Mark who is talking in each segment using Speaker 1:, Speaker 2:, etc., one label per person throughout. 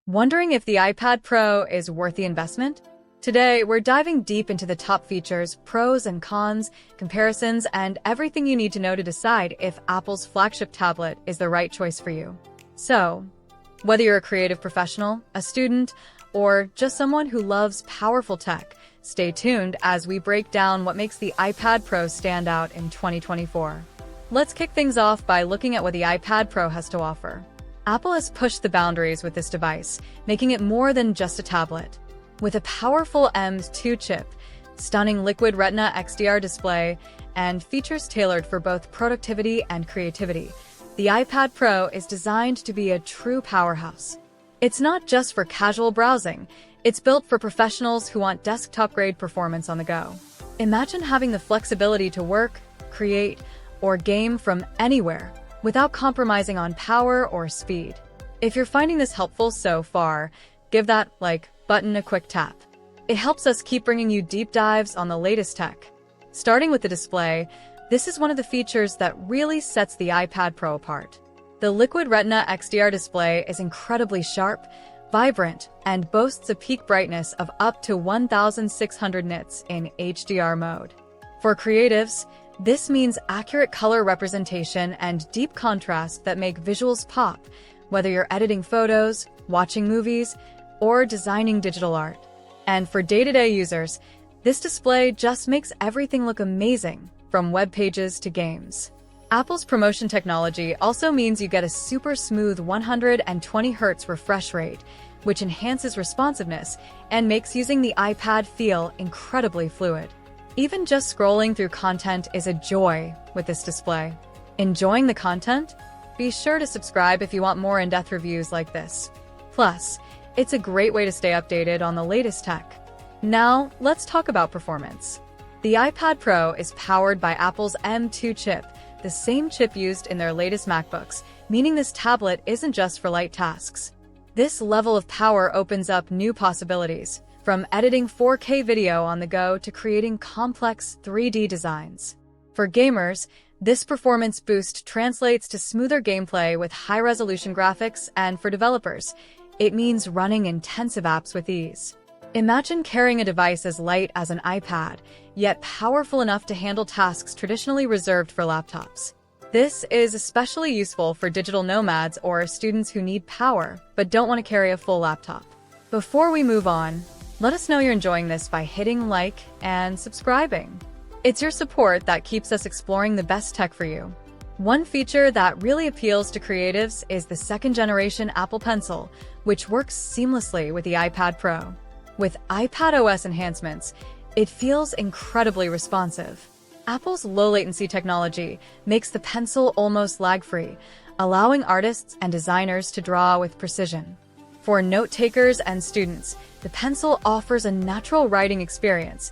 Speaker 1: Wondering if the iPad Pro is worth the investment? Today, we're diving deep into the top features, pros and cons, comparisons, and everything you need to know to decide if Apple's flagship tablet is the right choice for you. So, whether you're a creative professional, a student, or just someone who loves powerful tech, stay tuned as we break down what makes the iPad Pro stand out in 2024. Let's kick things off by looking at what the iPad Pro has to offer. Apple has pushed the boundaries with this device, making it more than just a tablet. With a powerful M2 chip, stunning Liquid Retina XDR display, and features tailored for both productivity and creativity, the iPad Pro is designed to be a true powerhouse. It's not just for casual browsing, it's built for professionals who want desktop-grade performance on the go. Imagine having the flexibility to work, create, or game from anywhere, without compromising on power or speed. If you're finding this helpful so far, give that like button a quick tap. It helps us keep bringing you deep dives on the latest tech. Starting with the display, this is one of the features that really sets the iPad Pro apart. The Liquid Retina XDR display is incredibly sharp, vibrant, and boasts a peak brightness of up to 1600 nits in HDR mode. For creatives, this means accurate color representation and deep contrast that make visuals pop, whether you're editing photos, watching movies, or designing digital art. And for day-to-day users, this display just makes everything look amazing, from web pages to games. Apple's promotion technology also means you get a super smooth 120 Hz refresh rate, which enhances responsiveness and makes using the iPad feel incredibly fluid. Even just scrolling through content is a joy with this display. Enjoying the content? Be sure to subscribe if you want more in-depth reviews like this. Plus, it's a great way to stay updated on the latest tech. Now, let's talk about performance. The iPad Pro is powered by Apple's M2 chip, the same chip used in their latest MacBooks, meaning this tablet isn't just for light tasks. This level of power opens up new possibilities, from editing 4K video on the go to creating complex 3D designs. For gamers, this performance boost translates to smoother gameplay with high-resolution graphics, and for developers, it means running intensive apps with ease. Imagine carrying a device as light as an iPad, yet powerful enough to handle tasks traditionally reserved for laptops. This is especially useful for digital nomads or students who need power but don't want to carry a full laptop. Before we move on, let us know you're enjoying this by hitting like and subscribing. It's your support that keeps us exploring the best tech for you. One feature that really appeals to creatives is the second-generation Apple Pencil, which works seamlessly with the iPad Pro. With iPadOS enhancements, it feels incredibly responsive. Apple's low-latency technology makes the Pencil almost lag-free, allowing artists and designers to draw with precision. For note-takers and students, the Pencil offers a natural writing experience,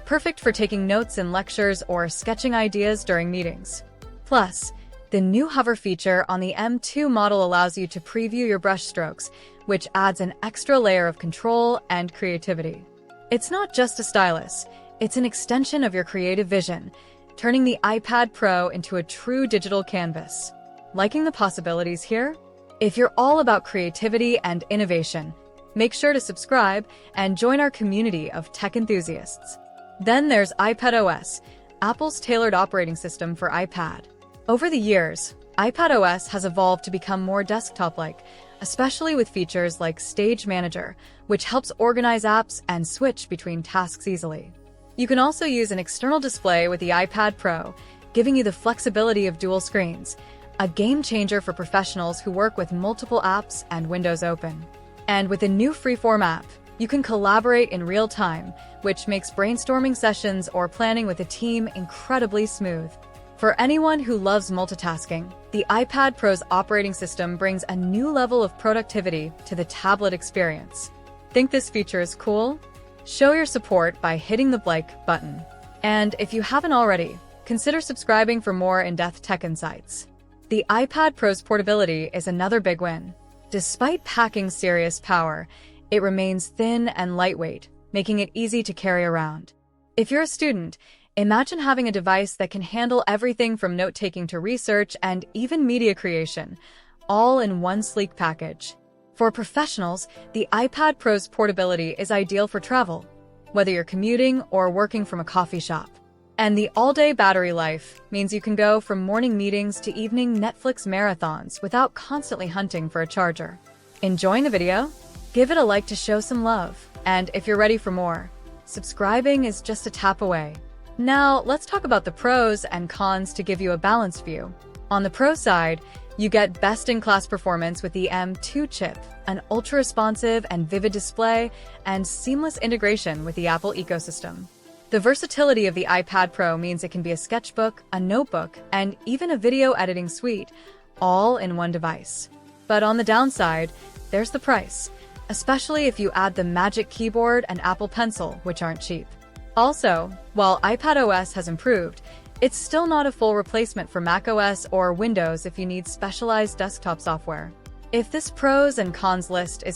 Speaker 1: perfect for taking notes in lectures or sketching ideas during meetings. Plus, the new hover feature on the M2 model allows you to preview your brush strokes, which adds an extra layer of control and creativity. It's not just a stylus, it's an extension of your creative vision, turning the iPad Pro into a true digital canvas. Liking the possibilities here? If you're all about creativity and innovation, make sure to subscribe and join our community of tech enthusiasts. Then there's iPadOS, Apple's tailored operating system for iPad. Over the years, iPadOS has evolved to become more desktop-like, especially with features like Stage Manager, which helps organize apps and switch between tasks easily. You can also use an external display with the iPad Pro, giving you the flexibility of dual screens, a game-changer for professionals who work with multiple apps and windows open. And with a new freeform app, you can collaborate in real time, which makes brainstorming sessions or planning with a team incredibly smooth. For anyone who loves multitasking, the iPad Pro's operating system brings a new level of productivity to the tablet experience. Think this feature is cool? Show your support by hitting the like button. And if you haven't already, consider subscribing for more in-depth tech insights. The iPad Pro's portability is another big win. Despite packing serious power, it remains thin and lightweight, making it easy to carry around. If you're a student, imagine having a device that can handle everything from note-taking to research and even media creation, all in one sleek package. For professionals, the iPad Pro's portability is ideal for travel, whether you're commuting or working from a coffee shop. And the all-day battery life means you can go from morning meetings to evening Netflix marathons without constantly hunting for a charger. Enjoying the video? Give it a like to show some love. And if you're ready for more, subscribing is just a tap away. Now, let's talk about the pros and cons to give you a balanced view. On the pro side, you get best-in-class performance with the M2 chip, an ultra-responsive and vivid display, and seamless integration with the Apple ecosystem. The versatility of the iPad Pro means it can be a sketchbook, a notebook, and even a video editing suite, all in one device. But on the downside, there's the price, especially if you add the Magic Keyboard and Apple Pencil, which aren't cheap. Also, while iPadOS has improved, it's still not a full replacement for macOS or Windows if you need specialized desktop software. If this pros and cons list is